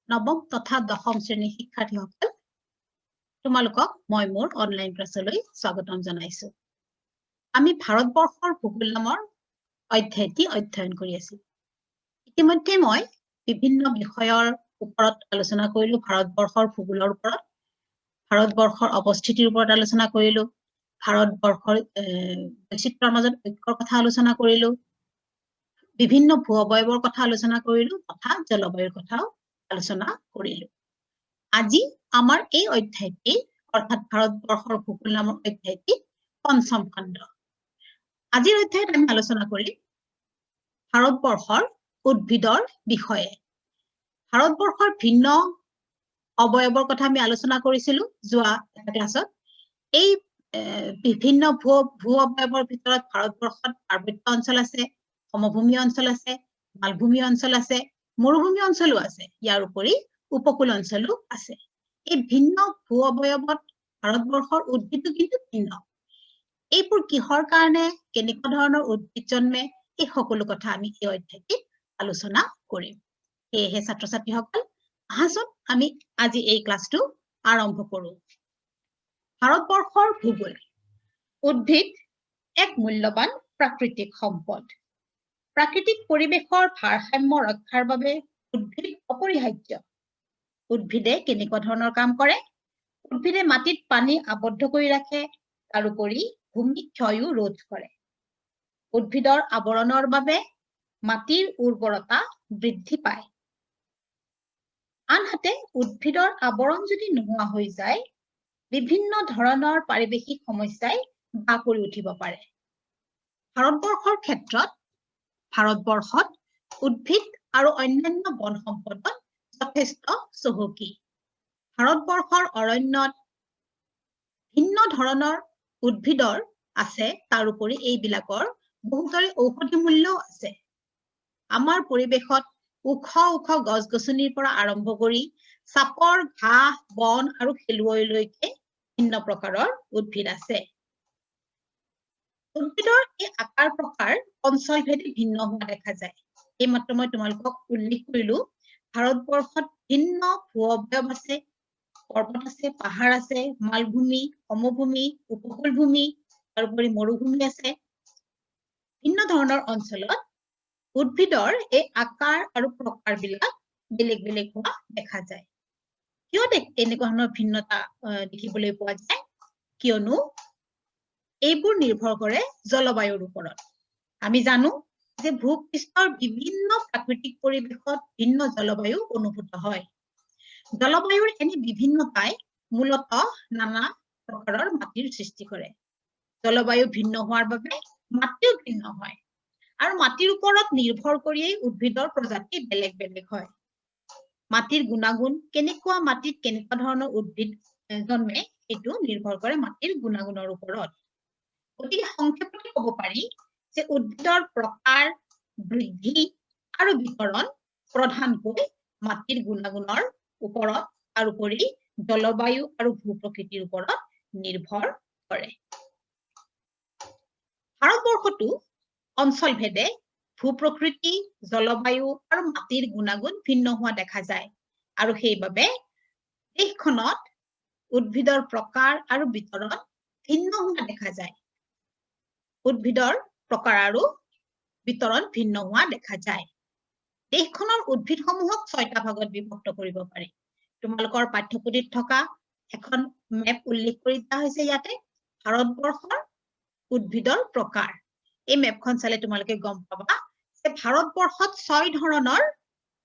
নৱম তথা দশম শ্ৰেণীৰ শিক্ষাৰ্থীসকল তোমালোকক মই মোৰ অনলাইন ক্লাছলৈ স্বাগতম জনাইছো। আমি ভাৰতবৰ্ষৰ ভূগোল নামৰ অধ্যায়টি অধ্যয়ন কৰি আছো। ইতিমধ্যে মই বিভিন্ন বিষয়ৰ ওপৰত আলোচনা কৰিলো। ভাৰতবৰ্ষৰ ভূগোলৰ ওপৰত, ভাৰতবৰ্ষৰ অৱস্থিতিৰ ওপৰত আলোচনা কৰিলো, ভাৰতবৰ্ষৰ বৈচিত্ৰ্যৰ মাজত ঐক্যৰ কথা আলোচনা কৰিলো, বিভিন্ন ভূ অৱয়বৰ কথা আলোচনা কৰিলো তথা জলবায়ুৰ কথাও আলোচনা কৰিলো। আজি আমাৰ এই অধ্যায়টি অৰ্থাৎ ভাৰতবৰ্ষৰ ভূগোল নামৰ অধ্যায়টি পঞ্চম খণ্ড। আজিৰ অধ্যায়ত আমি আলোচনা কৰিম ভাৰতবৰ্ষৰ উদ্ভিদৰ বিষয়ে। ভাৰতবৰ্ষৰ ভিন্ন অৱয়বৰ কথা আমি আলোচনা কৰিছিলো যোৱা ক্লাছত। এই বিভিন্ন ভূ অৱয়বৰ ভিতৰত ভাৰতবৰ্ষত পাৰ্বত্য অঞ্চল আছে, সমভূমি অঞ্চল আছে, মালভূমি অঞ্চল আছে, মৰুভূমি অঞ্চলো আছে, ইয়াৰ উপৰি উপকূল অঞ্চলো আছে। এই ভিন্ন ভূ অৱয়ৱত ভাৰতবৰ্ষৰ উদ্ভিদো কিন্তু ভিন্ন। এইবোৰ কিহৰ কাৰণে, কেনেকুৱা ধৰণৰ উদ্ভিদ জন্মে, এই সকলো কথা আমি এই অধ্যায়টিত আলোচনা কৰিম। সেয়েহে ছাত্ৰ ছাত্ৰীসকল, আহাচোন আমি আজি এই ক্লাছটো আৰম্ভ কৰো। ভাৰতবৰ্ষৰ ভূগোল। উদ্ভিদ এক মূল্যৱান প্ৰাকৃতিক সম্পদ। প্ৰাকৃতিক পৰিৱেশৰ ভাৰসাম্য ৰক্ষাৰ বাবে উদ্ভিদ অপৰিহাৰ্য। উদ্ভিদে কেনেকুৱা ধৰণৰ কাম কৰে? উদ্ভিদে মাটিত পানী আবদ্ধ কৰি ৰাখে, তাৰোপৰি ভূমি ক্ষয়ো ৰোধ কৰে। উদ্ভিদৰ আৱৰণৰ বাবে মাটিৰ উৰ্বৰতা বৃদ্ধি পায়। আনহাতে উদ্ভিদৰ আৱৰণ যদি নোহোৱা হৈ যায়, বিভিন্ন ধৰণৰ পাৰিৱেশিক সমস্যাই বাহ কৰি উঠিব পাৰে। ভাৰতবৰ্ষৰ ক্ষেত্ৰত ভাৰতবৰ্ষত উদ্ভিদ আৰু অন্যান্য বন সম্পদত যথেষ্ট চহকী। ভাৰতবৰ্ষৰ অৰণ্যত ভিন্ন ধৰণৰ উদ্ভিদৰ আছে, তাৰোপৰি এইবিলাকৰ বহুতৰে ঔষধি মূল্যও আছে। আমাৰ পৰিৱেশত ওখ ওখ গছ গছনিৰ পৰা আৰম্ভ কৰি চাপৰ ঘাঁহ, বন আৰু খেলুৱৈলৈকে ভিন্ন প্ৰকাৰৰ উদ্ভিদ আছে। উদ্ভিদৰ এই আকাৰ প্ৰকাৰ অঞ্চলভেদে ভিন্ন হোৱা দেখা যায়। এইমাত্ৰ মই তোমালোকক উল্লেখ কৰিলো, ভাৰতবৰ্ষত ভিন্ন ভূ অৱয়ব আছে, পৰ্বত আছে, পাহাৰ আছে, মালভূমি, সমভূমি, উপকূল ভূমি, তাৰোপৰি মৰুভূমি আছে। ভিন্ন ধৰণৰ অঞ্চলত উদ্ভিদৰ এই আকাৰ আৰু প্ৰকাৰ বিলাক বেলেগ বেলেগ হোৱা দেখা যায়। কিয় এনেকুৱা ধৰণৰ ভিন্নতা দেখিবলৈ পোৱা যায়? কিয়নো এইবোৰ নিৰ্ভৰ কৰে জলবায়ুৰ ওপৰত। আমি জানো যে ভূপৃষ্ঠৰ বিভিন্ন প্ৰাকৃতিক পৰিৱেশত ভিন্ন জলবায়ু অনুভূত হয়। জলবায়ুৰ এনে বিভিন্নতাই মূলতঃ নানা প্ৰকাৰৰ মাটিৰ সৃষ্টি কৰে। জলবায়ু ভিন্ন হোৱাৰ বাবে মাটিও ভিন্ন হয় আৰু মাটিৰ ওপৰত নিৰ্ভৰ কৰিয়েই উদ্ভিদৰ প্ৰজাতি বেলেগ বেলেগ হয়। মাটিৰ গুণাগুণ, কেনেকুৱা মাটিত কেনেকুৱা ধৰণৰ উদ্ভিদ জন্মে, সেইটো নিৰ্ভৰ কৰে মাটিৰ গুণাগুণৰ ওপৰত। গতিকে সংক্ষেপতে ক'ব পাৰি যে উদ্ভিদৰ প্ৰকাৰ, বৃদ্ধি আৰু বিতৰণ প্ৰধানকৈ মাটিৰ গুণাগুণৰ ওপৰত, তাৰোপৰি জলবায়ু আৰু ভূ-প্ৰকৃতিৰ ওপৰত নিৰ্ভৰ কৰে। ভাৰতবৰ্ষতো অঞ্চলভেদে ভূ-প্ৰকৃতি, জলবায়ু আৰু মাটিৰ গুণাগুণ ভিন্ন হোৱা দেখা যায় আৰু সেইবাবে দেশখনত উদ্ভিদৰ প্ৰকাৰ আৰু বিতৰণ ভিন্ন হোৱা দেখা যায়। উদ্ভিদৰ প্ৰকাৰ আৰু বিতৰণ ভিন্ন হোৱা দেখা যায়। দেশখনৰ উদ্ভিদসমূহক 6টা ভাগত বিভক্ত কৰিব পাৰি। তোমালোকৰ পাঠ্যপুথিত থকা এখন মেপ উল্লেখ কৰি দিয়া হৈছে ইয়াতে, ভাৰতবৰ্ষৰ উদ্ভিদৰ প্ৰকাৰ। এই মেপখন চালে তোমালোকে গম পাবা যে ভাৰতবৰ্ষত 6 ধৰণৰ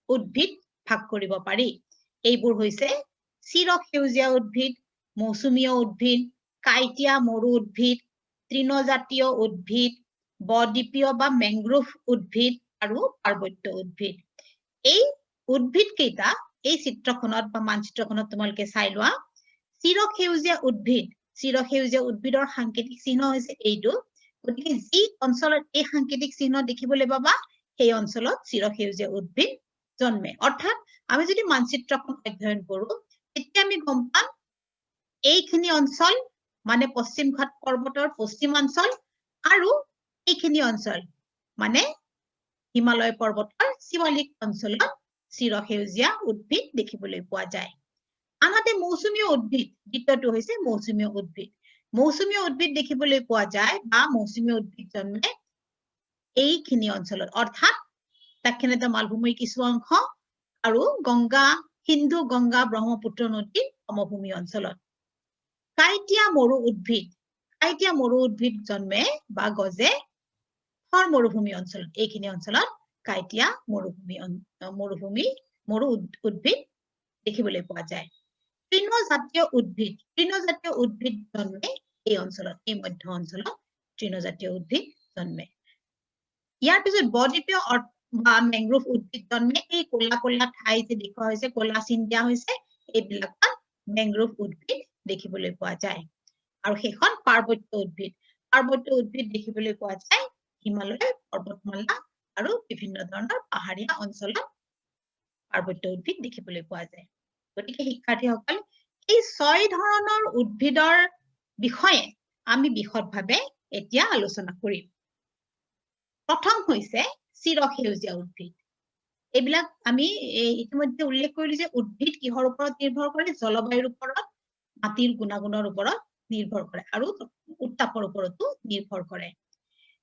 উদ্ভিদ ভাগ কৰিব পাৰি। এইবোৰ হৈছে চিৰসেউজীয়া উদ্ভিদ, মৌচুমীয় উদ্ভিদ, কাঁইটীয়া মৰু উদ্ভিদ, তৃণজাতীয় উদ্ভিদ, বদ্বীপীয় বা মেংগ্ৰোভ উদ্ভিদ আৰু পাৰ্বত্য উদ্ভিদ। এই উদ্ভিদ কেইটা এই চিত্ৰখনত বা মানচিত্ৰখনত তোমালোকে চাই লোৱা। চিৰসেউজীয়া উদ্ভিদ, চিৰসেউজীয়া উদ্ভিদৰ সাংকেতিক চিহ্ন হৈছে এইটো। গতিকে যি অঞ্চলত এই সাংকেতিক চিহ্ন দেখিবলৈ পাবা, সেই অঞ্চলত চিৰসেউজীয়া উদ্ভিদ জন্মে। অৰ্থাৎ আমি যদি মানচিত্ৰখন অধ্যয়ন কৰো, তেতিয়া আমি গম পাম এইখিনি অঞ্চল মানে পশ্চিম ঘাট পৰ্বতৰ পশ্চিমাঞ্চল আৰু এইখিনি অঞ্চল মানে হিমালয় পৰ্বতৰ শিৱালিক অঞ্চলত চিৰসেউজীয়া উদ্ভিদ দেখিবলৈ পোৱা যায় আনহাতে মৌচুমীয় উদ্ভিদ দ্বিতীয়টো হৈছে মৌচুমীয় উদ্ভিদ মৌচুমীয় উদ্ভিদ দেখিবলৈ পোৱা যায় বা মৌচুমীয় উদ্ভিদ জন্মে এইখিনি অঞ্চলত অৰ্থাৎ দাক্ষিণাত্য মালভূমিৰ কিছু অংশ আৰু গংগা সিন্ধু গংগা ব্ৰহ্মপুত্ৰ নদীৰ সমভূমি অঞ্চলত কাইটিয়া মৰু উদ্ভিদ জন্মে বা গজে থৰ মৰুভূমি অঞ্চলত এইখিনি অঞ্চলত কাইটিয়া মৰু উদ্ভিদ দেখিবলৈ পোৱা যায় তৃণজাতীয় উদ্ভিদ জন্মে এই অঞ্চলত এই মধ্য অঞ্চলত তৃণজাতীয় উদ্ভিদ জন্মে ইয়াৰ পিছত বদ্বীপীয় বা মেংগ্ৰোভ উদ্ভিদ জন্মে এই কোলা ঠাই যে দেখুওৱা হৈছে কোলা চিন দিয়া হৈছে এইবিলাকত মেংগ্ৰোভ উদ্ভিদ দেখিবলৈ পোৱা যায় আৰু সেইখন পাৰ্বত্য উদ্ভিদ দেখিবলৈ পোৱা যায় হিমালয় পৰ্বতমালা আৰু বিভিন্ন ধৰণৰ পাহাৰীয়া অঞ্চলত পাৰ্বত্য উদ্ভিদ দেখিবলৈ পোৱা যায় গতিকে শিক্ষাৰ্থীসকল এই 6 ধৰণৰ উদ্ভিদৰ বিষয়ে আমি বিশদভাৱে এতিয়া আলোচনা কৰিম প্ৰথম হৈছে চিৰসেউজীয়া উদ্ভিদ এইবিলাক আমি ইতিমধ্যে উল্লেখ কৰিলো যে উদ্ভিদ কিহৰ ওপৰত নিৰ্ভৰ কৰে জলবায়ুৰ ওপৰত মাটিৰ গুণাগুণৰ ওপৰত নিৰ্ভৰ কৰে আৰু উত্তাপৰ ওপৰতো নিৰ্ভৰ কৰে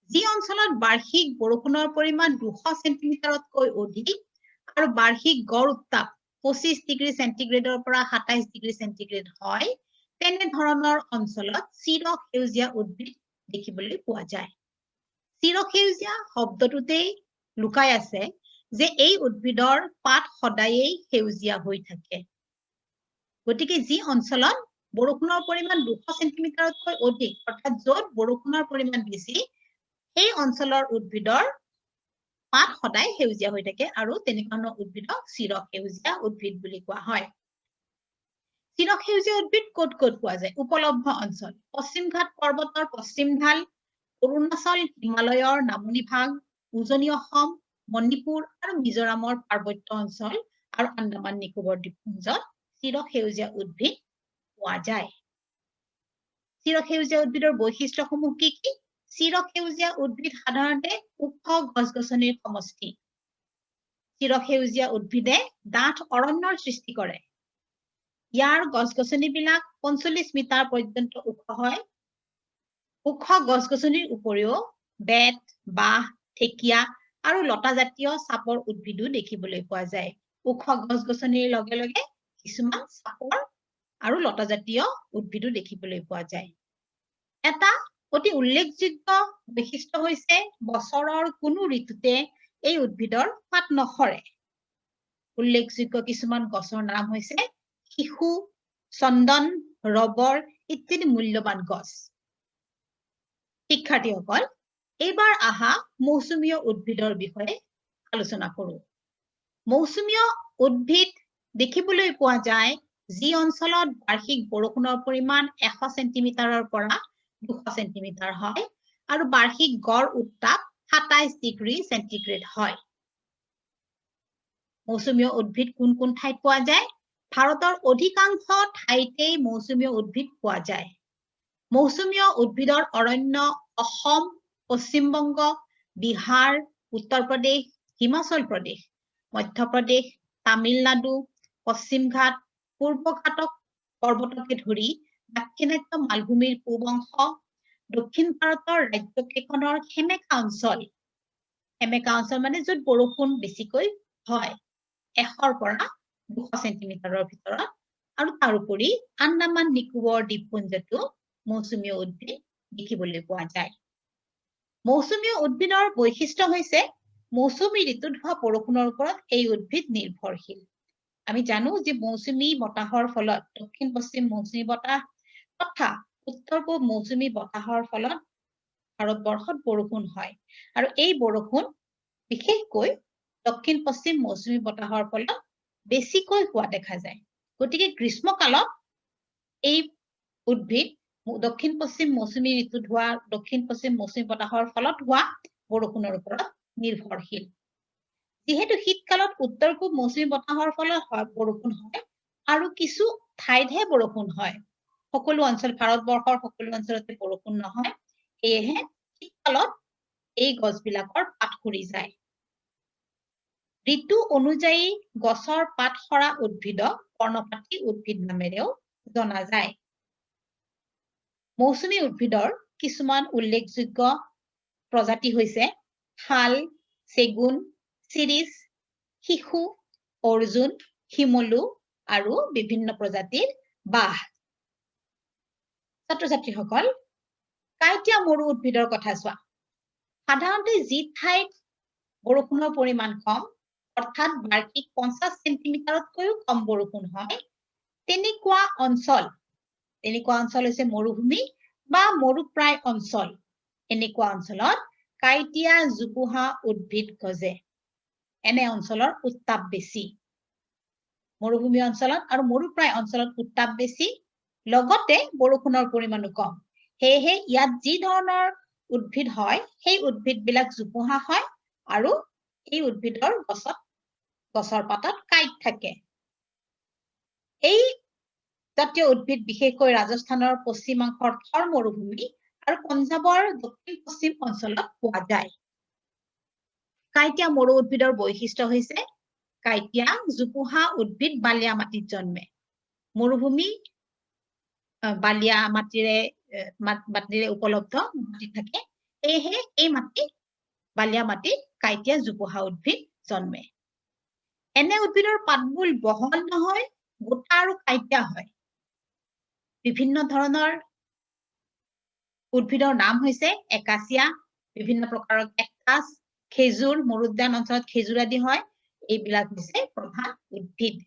যি অঞ্চলত বাৰ্ষিক বৰষুণৰ পৰিমাণ 200 সেন্টিমিটাৰতকৈ অধিক আৰু বাৰ্ষিক গড় উত্তাপ 25 ডিগ্ৰী সেন্টিগ্ৰেডৰ পৰা 27 ডিগ্ৰী সেন্টিগ্ৰেড হয় তেনে ধৰণৰ অঞ্চলত চিৰসেউজীয়া উদ্ভিদ দেখিবলৈ পোৱা যায় চিৰসেউজীয়া শব্দটোতেই লুকাই আছে যে এই উদ্ভিদৰ পাত সদায়েই সেউজীয়া হৈ থাকে গতিকে যি অঞ্চলত বৰষুণৰ পৰিমাণ 200 সেন্টিমিটাৰতকৈ অধিক অৰ্থাৎ য'ত বৰষুণৰ পৰিমাণ বেছি এই অঞ্চলৰ উদ্ভিদৰ পাত সদায় সেউজীয়া হৈ থাকে আৰু তেনেকুৱা উদ্ভিদক চিৰসেউজীয়া উদ্ভিদ বুলি কোৱা হয় চিৰসেউজীয়া উদ্ভিদ ক'ত পোৱা যায় উপলব্ধ অঞ্চল পশ্চিম ঘাট পৰ্বতৰ পশ্চিম ঢাল অৰুণাচল হিমালয়ৰ নামনি ভাগ উজনি অসম মণিপুৰ আৰু মিজোৰামৰ পাৰ্বত্য অঞ্চল আৰু আন্দামান নিকোবৰ দ্বীপপুঞ্জত চিৰসেউজীয়া উদ্ভিদ পোৱা যায় চিৰসেউজীয়া উদ্ভিদৰ বৈশিষ্ট্যসমূহ কি কি চিৰসেউজীয়া উদ্ভিদ সাধাৰণতে ওখ গছ-গছনিৰ সমষ্টি চিৰসেউজীয়া উদ্ভিদে ডাঠ অৰণ্যৰ সৃষ্টি কৰে ইয়াৰ গছ-গছনিবিলাক 45 মিটাৰ পৰ্যন্ত ওখ হয় ওখ গছ-গছনিৰ উপৰিও বেত বাঁহ ঠেকিয়া আৰু লতা জাতীয় চাপৰ উদ্ভিদো দেখিবলৈ পোৱা যায় ওখ গছ-গছনিৰ লগে লগে কিছুমান চাপৰ আৰু লতা জাতীয় উদ্ভিদো দেখিবলৈ পোৱা যায় এটা অতি উল্লেখযোগ্য বৈশিষ্ট্য হৈছে বছৰৰ কোনো ঋতুতে এই উদ্ভিদৰ পাত নসৰে উল্লেখযোগ্য কিছুমান গছৰ নাম হৈছে শিশু চন্দন ৰবৰ ইত্যাদি মূল্যৱান গছ শিক্ষাৰ্থীসকল এইবাৰ আহা মৌচুমীয় উদ্ভিদৰ বিষয়ে আলোচনা কৰো মৌচুমীয় উদ্ভিদ দেখিবলৈ পোৱা যায় যি অঞ্চলত বাৰ্ষিক বৰষুণৰ পৰিমাণ 100 সেন্টিমিটাৰৰ পৰা 200 সেন্টিমিটাৰ হয় আৰু বাৰ্ষিক গড় উত্তাপ 27 ডিগ্ৰী সেন্টিগ্ৰেড হয় মৌচুমীয় উদ্ভিদ কোন ঠাইত পোৱা যায় ভাৰতৰ অধিকাংশ ঠাইতেই মৌচুমীয় উদ্ভিদ পোৱা যায় মৌচুমীয় উদ্ভিদৰ অৰণ্য অসম পশ্চিম বংগ বিহাৰ উত্তৰ প্ৰদেশ হিমাচল প্ৰদেশ মধ্য প্ৰদেশ তামিলনাডু পশ্চিম ঘাট পূৰ্ব ঘাটক পৰ্বতকে ধৰি দাক্ষিণাত্য মালভূমিৰ পূব অংশ দক্ষিণ ভাৰতৰ ৰাজ্যকেইখনৰ সেমেকা অঞ্চল মানে য'ত বৰষুণ বেছিকৈ হয় 100 পৰা 200 সেন্টিমিটাৰৰ ভিতৰত আৰু তাৰোপৰি আন্দামান নিকোবৰ দ্বীপপুঞ্জতো মৌচুমীয় উদ্ভিদ দেখিবলৈ পোৱা যায় মৌচুমীয় উদ্ভিদৰ বৈশিষ্ট্য হৈছে মৌচুমী ঋতুত হোৱা বৰষুণৰ ওপৰত এই উদ্ভিদ নিৰ্ভৰশীল আমি জানো যে মৌচুমী বতাহৰ ফলত দক্ষিণ পশ্চিম মৌচুমী বতাহ তথা উত্তৰ পূব মৌচুমী বতাহৰ ফলত ভাৰতবৰ্ষত বৰষুণ হয় আৰু এই বৰষুণ বিশেষকৈ দক্ষিণ পশ্চিম মৌচুমী বতাহৰ ফলত বেছিকৈ হোৱা দেখা যায় গতিকে গ্ৰীষ্মকালত এই উদ্ভিদ দক্ষিণ পশ্চিম মৌচুমী ঋতুত হোৱা দক্ষিণ পশ্চিম মৌচুমী বতাহৰ ফলত হোৱা বৰষুণৰ ওপৰত নিৰ্ভৰশীল যিহেতু শীতকালত উত্তৰ পূব মৌচুমী বতাহৰ ফলত বৰষুণ হয় আৰু কিছু ঠাইতহে বৰষুণ হয় সকলো অঞ্চল ভাৰতবৰ্ষৰ সকলো অঞ্চলতে বৰষুণ নহয় এয়েহে শীতকালত এই গছবিলাকৰ পাত সৰি যায় ঋতু অনুযায়ী গছৰ পাত সৰা উদ্ভিদক পৰ্ণপাতী উদ্ভিদ নামেৰেও জনা যায় মৌচুমী উদ্ভিদৰ কিছুমান উল্লেখযোগ্য প্ৰজাতি হৈছে শাল চেগুন চিৰিছ শিশু অৰ্জুন শিমলু আৰু বিভিন্ন প্ৰজাতিৰ বাহ ছাত্ৰ-ছাত্ৰীসকল কাইটিয়া মৰু উদ্ভিদৰ কথা চোৱা সাধাৰণতে যি ঠাইত বৰষুণৰ পৰিমাণ কম অৰ্থাৎ বাৰ্ষিক 50 সেন্টিমিটাৰতকৈও কম বৰষুণ হয় তেনেকুৱা অঞ্চল হৈছে মৰুভূমি বা মৰুপ্ৰায় অঞ্চল এনেকুৱা অঞ্চলত কাইটিয়া জোপোহা উদ্ভিদ গজে এনে অঞ্চলৰ উত্তাপ বেছি মৰুভূমি অঞ্চলত আৰু মৰুপ্ৰায় অঞ্চলত উত্তাপ বেছি লগতে বৰষুণৰ পৰিমাণো কম হেহে ইয়াত যি ধৰণৰ উদ্ভিদ হয় সেই উদ্ভিদবিলাক জোপোহা হয় আৰু এই উদ্ভিদৰ গছৰ পাতত কাইট থাকে এই জাতীয় উদ্ভিদ বিশেষকৈ ৰাজস্থানৰ পশ্চিমাংশৰ থৰ মৰুভূমি আৰু পঞ্জাবৰ দক্ষিণ পশ্চিম অঞ্চলত পোৱা যায় কাইটিয়া মৰু উদ্ভিদৰ বৈশিষ্ট্য হৈছে কাইটিয়া জোপোহা উদ্ভিদ বালিয়া মাটিত জন্মে মৰুভূমি বালিয়া মাটিৰে উপলব্ধ মাটি থাকে এহে এই মাটি বালিয়া মাটিত কাইটিয়া জোপোহা উদ্ভিদ জন্মে এনে উদ্ভিদৰ পাতবোৰ বহল নহয় গোটা আৰু কাইটিয়া হয় বিভিন্ন ধৰণৰ উদ্ভিদৰ নাম হৈছে একাচিয়া বিভিন্ন প্ৰকাৰৰ কেকটাছ খেজুৰ মৰুদ্যান অঞ্চলত খেজুৰ আদি হয় এইবিলাক হৈছে প্ৰধান উদ্ভিদ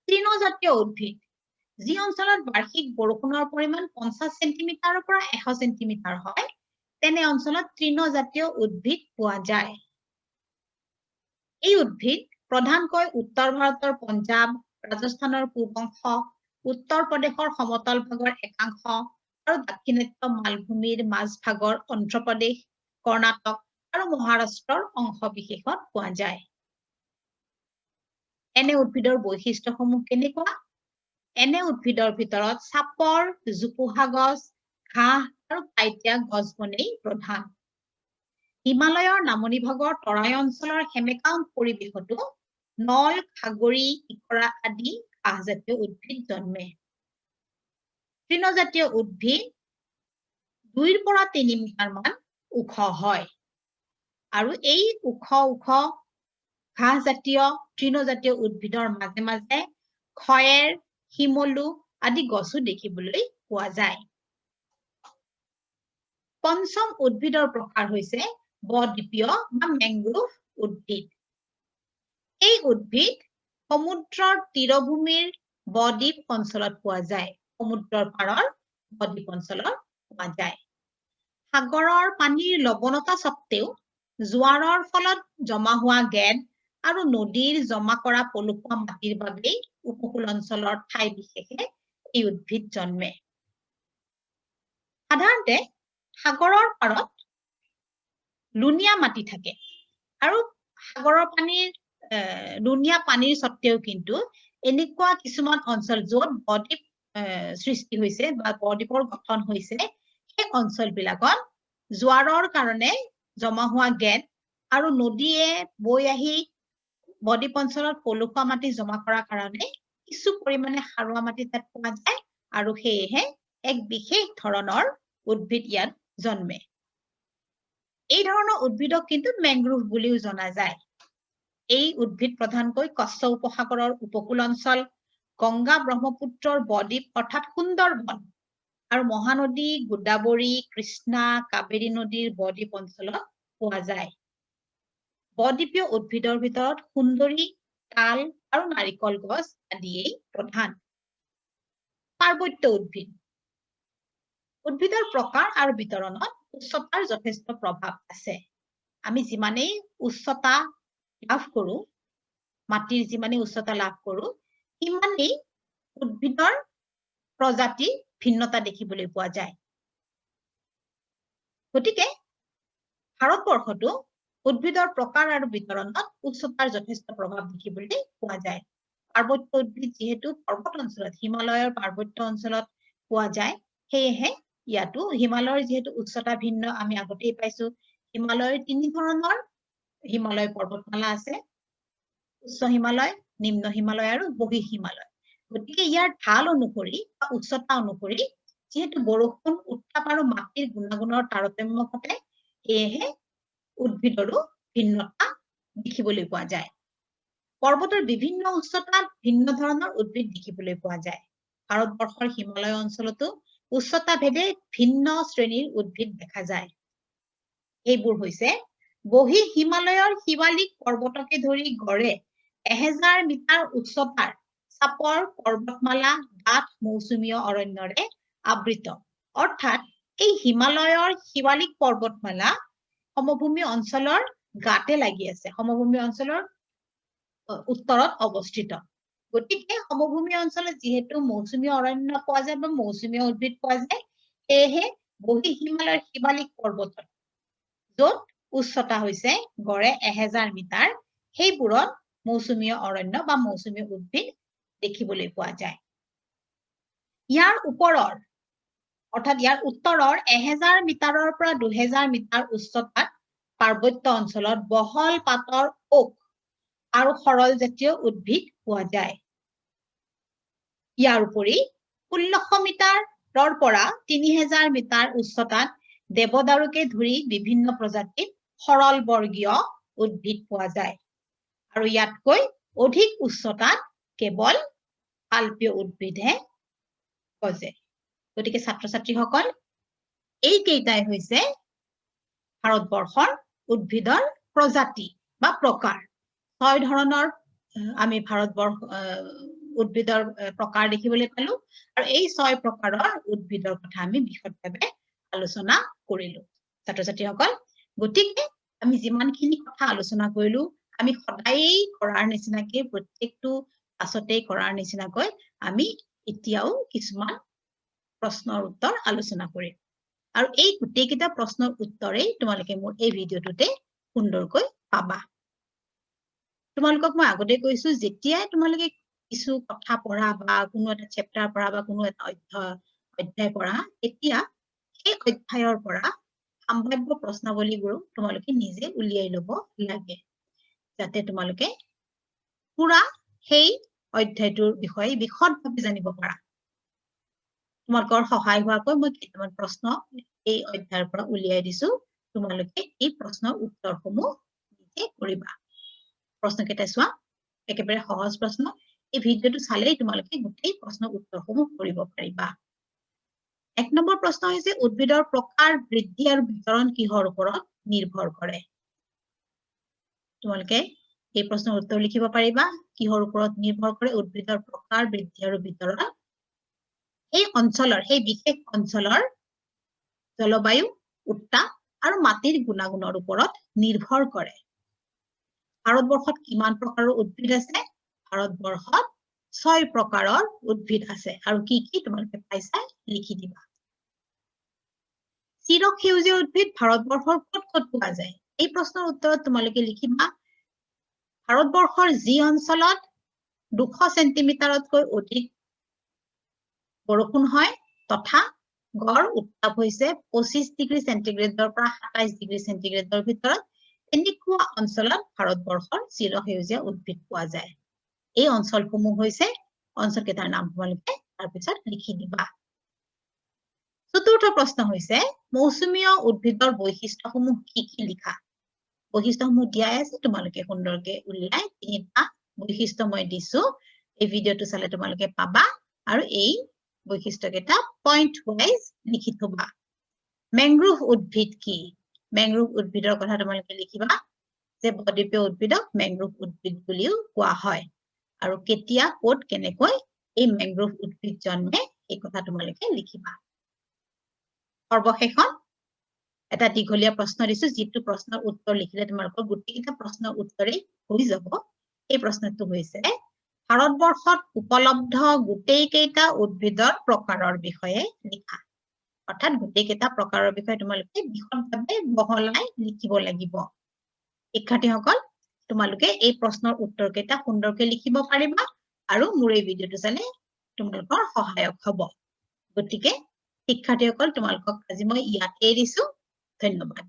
তৃণজাতীয় উদ্ভিদ যি অঞ্চলত বাৰ্ষিক বৰষুণৰ পৰিমাণ 50 সেন্টিমিটাৰৰ পৰা 100 সেন্টিমিটাৰ হয় তেনে অঞ্চলত তৃণজাতীয় উদ্ভিদ পোৱা যায় এই উদ্ভিদ প্ৰধানকৈ উত্তৰ ভাৰতৰ পঞ্জাব ৰাজস্থানৰ পূব অংশ উত্তৰ প্ৰদেশৰ সমতল ভাগৰ একাংশ আৰু দাক্ষিণাত্য মালভূমিৰ মাজভাগৰ অন্ধ্ৰ প্ৰদেশ কৰ্ণাটক আৰু মহাৰাষ্ট্ৰৰ অংশ বিশেষত পোৱা যায় এনে উদ্ভিদৰ বৈশিষ্ট্যসমূহ কেনেকুৱা এনে উদ্ভিদৰ ভিতৰত চাপৰ জোপোহা গছ ঘাঁহ আৰু কাইটিয়া গছ বনেই প্ৰধান হিমালয়ৰ নামনি ভাগৰ তৰাই অঞ্চলৰ সেমেকা পৰিৱেশতো নল খাগৰি ইকৰা আদি ঘাঁহজাতীয় উদ্ভিদ জন্মে তৃণজাতীয় উদ্ভিদ 2 পৰা 3 মিটাৰ মান ওখ হয় আৰু এই ওখ ঘাঁহজাতীয় তৃণজাতীয় উদ্ভিদৰ মাজে মাজে খয়েৰ শিমলু আদি গছো দেখিবলৈ পোৱা যায় পঞ্চম উদ্ভিদৰ প্ৰকাৰ হৈছে বদ্বীপীয় বা মেংগ্ৰোভ উদ্ভিদ এই উদ্ভিদ সমুদ্ৰৰ তীৰভূমিৰ বদ্বীপ অঞ্চলত পোৱা যায় সমুদ্ৰৰ পাৰৰ বদ্বীপ অঞ্চলত পোৱা যায় সাগৰৰ পানীৰ লৱণতা সত্ত্বেও জোৱাৰৰ ফলত জমা হোৱা গেদ আৰু নদীৰ জমা কৰা পলসুৱা মাটিৰ বাবে উপকূল অঞ্চলৰ ঠাই বিশেষে এই উদ্ভিদ জন্মে সাধাৰণতে সাগৰৰ পাৰত লুণীয়া মাটি থাকে আৰু সাগৰৰ পানীৰ লুণীয়া পানীৰ সত্ত্বেও কিন্তু এনেকুৱা কিছুমান অঞ্চল য'ত বদ্বীপ সৃষ্টি হৈছে বা বদ্বীপৰ গঠন হৈছে সেই অঞ্চলবিলাকত জোৱাৰৰ কাৰণে জমা হোৱা গেদ আৰু নদীয়ে বৈ আহি বদ্বীপ অঞ্চলত পলসুৱা মাটি জমা কৰাৰ কাৰণে কিছু পৰিমাণে সাৰুৱা মাটি তাত পোৱা যায় আৰু সেয়েহে এক বিশেষ ধৰণৰ উদ্ভিদ ইয়াত জন্মে এই ধৰণৰ উদ্ভিদক কিন্তু মেংগ্ৰোভ বুলিও জনা যায় এই উদ্ভিদ প্ৰধানকৈ কচ্ছ উপসাগৰৰ উপকূল অঞ্চল গংগা ব্ৰহ্মপুত্ৰৰ বদ্বীপ অৰ্থাৎ সুন্দৰবন আৰু মহানদী গোদাবৰী কৃষ্ণা কাবেৰী নদীৰ বদ্বীপ অঞ্চলত পোৱা যায় বদ্বীপীয় উদ্ভিদৰ ভিতৰত সুন্দৰী তাল আৰু নাৰিকল গছ আদিয়েই প্ৰধান পাৰ্বত্য উদ্ভিদ উদ্ভিদৰ প্ৰকাৰ আৰু বিতৰণত উচ্চতাৰ যথেষ্ট প্ৰভাৱ আছে আমি যিমানেই উচ্চতা লাভ কৰো মাটিৰ যিমানেই উচ্চতা লাভ কৰো সিমানেই উদ্ভিদৰ প্ৰজাতি ভিন্নতা দেখিবলৈ পোৱা যায় গতিকে ভাৰতবৰ্ষতো উদ্ভিদৰ প্ৰকাৰ আৰু বিতৰণত উচ্চতাৰ যথেষ্ট প্ৰভাৱ দেখিবলৈ পোৱা যায় পাৰ্বত্য উদ্ভিদ যেহেতু পৰ্বত অঞ্চলত হিমালয়ৰ পাৰ্বত্য অঞ্চলত পোৱা যায় সেয়েহে ইয়াতো হিমালয়ৰ যেহেতু উচ্চতা ভিন্ন আমি আগতেই পাইছো হিমালয়ৰ 3 ধৰণৰ হিমালয় পৰ্বতমালা আছে উচ্চ হিমালয় নিম্ন হিমালয় আৰু বহি হিমালয় গতিকে ইয়াৰ ঢাল অনুসৰি বা উচ্চতা অনুসৰি যেহেতু বৰষুণ উত্তাপ আৰু মাটিৰ গুণাগুণৰ তাৰতম্য ঘটে এহে উদ্ভিদৰো ভিন্নতা দেখিবলৈ পোৱা যায় পৰ্বতৰ বিভিন্ন উচ্চতাত ভিন্ন ধৰণৰ উদ্ভিদ দেখিবলৈ পোৱা যায় ভাৰতবৰ্ষৰ হিমালয় অঞ্চলতো উচ্চতা ভেদে ভিন্ন শ্ৰেণীৰ উদ্ভিদ দেখা যায় এইবোৰ হৈছে বহি হিমালয়ৰ শিৱালিক পৰ্বতকে ধৰি গড়ে 1000 মিটাৰ উচ্চতাৰ চাপৰ পৰ্বতমালা ডাঠ মৌচুমীয় অৰণ্যৰে আবৃত অৰ্থাৎ এই হিমালয়ৰ শিৱালিক পৰ্বতমালা সমভূমি অঞ্চলৰ গাতে লাগি আছে সমভূমি অঞ্চলৰ উত্তৰত অৱস্থিত গতিকে সমভূমি অঞ্চলত যেহেতু মৌচুমীয় অৰণ্য পোৱা যায় বা মৌচুমীয় উদ্ভিদ পোৱা যায় এহে বহি হিমালয়ৰ শিৱালিক পৰ্বতত য'ত উচ্চতা হৈছে গড়ে 1000 মিটাৰ সেইবোৰত মৌচুমীয় অৰণ্য বা মৌচুমীয় উদ্ভিদ দেখিবলৈ পোৱা যায় ইয়াৰ ওপৰৰ অৰ্থাৎ ইয়াৰ উত্তৰৰ 1000 মিটাৰৰ পৰা 2000 মিটাৰ উচ্চতাত পাৰ্বত্য অঞ্চলত বহল পাতৰ ওক আৰু সৰল জাতীয় উদ্ভিদ পোৱা যায় ইয়াৰ উপৰি 1600 মিটাৰৰ পৰা 3000 মিটাৰ উচ্চতাত দেৱদাৰুকে ধৰি বিভিন্ন প্ৰজাতিৰ সৰল বৰ্গীয় উদ্ভিদ পোৱা যায় আৰু ইয়াতকৈ অধিক উচ্চতাত কেৱল আলপীয় উদ্ভিদহে গজে গতিকে ছাত্ৰ ছাত্ৰীসকল এই কেইটাই হৈছে ভাৰতবৰ্ষৰ উদ্ভিদৰ প্ৰজাতি বা প্ৰকাৰ 6 ধৰণৰ আমি ভাৰতবৰ্ষ উদ্ভিদৰ প্ৰকাৰ দেখিবলৈ পালো আৰু এই 6 প্ৰকাৰৰ উদ্ভিদৰ কথা আমি বিশদভাৱে আলোচনা কৰিলো ছাত্ৰ ছাত্ৰীসকল গতিকে আমি যিমানখিনি কথা আলোচনা কৰিলো আমি সদায় কৰাৰ নিচিনাকৈ প্ৰত্যেকটো ক্লাছতে কৰাৰ নিচিনাকৈ আমি এতিয়াও কিছুমান প্ৰশ্নৰ উত্তৰ আলোচনা কৰিম আৰু এই গোটেইকেইটা প্ৰশ্নৰ উত্তৰেই তোমালোকে মোৰ এই ভিডিঅ'টোতে সুন্দৰকৈ পাবা তোমালোকক মই আগতে কৈছো যেতিয়াই তোমালোকে কিছু কথা পঢ়া বা কোনো এটা চেপ্টাৰ পঢ়া বা কোনো এটা অধ্যায় পঢ়া এতিয়া সেই অধ্যায়ৰ পৰা সম্ভাৱ্য প্ৰশ্নাৱলীবোৰ তোমালোকে নিজে উলিয়াই ল'ব লাগে যাতে তোমালোকে পুৰা সেই অধ্যায়টোৰ বিষয়ে বিশদভাৱে জানিব পাৰা তোমালোকৰ সহায় হোৱাকৈ মই কেইটামান প্ৰশ্ন এই অধ্যায়ৰ পৰা উলিয়াই দিছো তোমালোকে এই প্ৰশ্নৰ উত্তৰসমূহ নিজে কৰিবা প্ৰশ্নকেইটা চোৱা একেবাৰে সহজ প্ৰশ্ন এই ভিডিঅ'টো চালেই তোমালোকে গোটেই প্ৰশ্নৰ উত্তৰসমূহ কৰিব পাৰিবা 1 নম্বৰ প্ৰশ্ন হৈছে উদ্ভিদৰ প্ৰকাৰ বৃদ্ধি আৰু বিতৰণ কিহৰ ওপৰত নিৰ্ভৰ কৰে তোমালোকে এই প্ৰশ্নৰ উত্তৰ লিখিব পাৰিবা কিহৰ ওপৰত নিৰ্ভৰ কৰে উদ্ভিদৰ প্ৰকাৰ বৃদ্ধি আৰু বিতৰণ এই অঞ্চলৰ সেই বিশেষ অঞ্চলৰ জলবায়ু উত্তাপ আৰু মাটিৰ গুণাগুণৰ ওপৰত নিৰ্ভৰ কৰে ভাৰতবৰ্ষত কিমান প্ৰকাৰৰ উদ্ভিদ আছে ভাৰতবৰ্ষত 6 প্ৰকাৰৰ উদ্ভিদ আছে আৰু কি কি তোমালোকে পাইছা লিখি দিবা চিৰসেউজীয়া উদ্ভিদ ভাৰতবৰ্ষৰ ক'ত ক'ত পোৱা যায় এই প্ৰশ্নৰ উত্তৰত তোমালোকে লিখিবা ভাৰতবৰ্ষৰ যি অঞ্চলত 200 সেন্টিমিটাৰতকৈ অধিক বৰষুণ হয় তথা গড় উত্তাপ হৈছে 25 ডিগ্ৰী সেন্টিগ্ৰেডৰ পৰা 27 ডিগ্ৰী সেন্টিগ্ৰেডৰ ভিতৰত এনেকুৱা অঞ্চলত ভাৰতবৰ্ষৰ চিৰসেউজীয়া উদ্ভিদ পোৱা যায় এই অঞ্চলসমূহ হৈছে অঞ্চলকেইটাৰ নাম তোমালোকে তাৰ পিছত লিখি দিবা চতুৰ্থ প্ৰশ্ন হৈছে মৌচুমীয় উদ্ভিদৰ বৈশিষ্ট্যসমূহ কি কি লিখা বৈশিষ্ট্যসমূহ দিয়াই আছে তোমালোকে সুন্দৰকে উলিয়াই তিনিটা বৈশিষ্ট্য মই দিছো এই ভিডিঅ'টো চালে তোমালোকে পাবা আৰু এই বৈশিষ্ট্যকেইটা পইণ্ট ওয়াইজ লিখি থবা মেংগ্ৰোভ উদ্ভিদ কি মেংগ্ৰোভ উদ্ভিদৰ কথা তোমালোকে লিখিবা যে বদ্বীপীয় উদ্ভিদক মেংগ্ৰোভ উদ্ভিদ বুলিও কোৱা হয় আৰু কেতিয়া ক'ত কেনেকৈ এই মেংগ্ৰোভ উদ্ভিদ জন্মে এই কথা তোমালোকে লিখিবা সৰ্বশেষত এটা দীঘলীয়া প্ৰশ্ন দিছো যিটো প্ৰশ্নৰ উত্তৰ লিখিলে তোমালোকৰ গোটেইকেইটা প্ৰশ্নৰ উত্তৰেই হৈ যাব এই প্ৰশ্নটো হৈছে ভাৰতবৰ্ষত উপলব্ধ গোটেইকেইটা উদ্ভিদৰ প্ৰকাৰৰ বিষয়ে লিখা অৰ্থাৎ গোটেইকেইটা প্ৰকাৰৰ বিষয়ে তোমালোকে বিশদভাৱে বহলাই লিখিব লাগিব শিক্ষাৰ্থীসকল তোমালোকে এই প্ৰশ্নৰ উত্তৰকেইটা সুন্দৰকৈ লিখিব পাৰিবা আৰু মোৰ এই ভিডিঅ'টো চালে তোমালোকৰ সহায়ক হ'ব গতিকে শিক্ষাৰ্থীসকল তোমালোকক আজি মই ইয়াতে এৰিছো ধন্যবাদ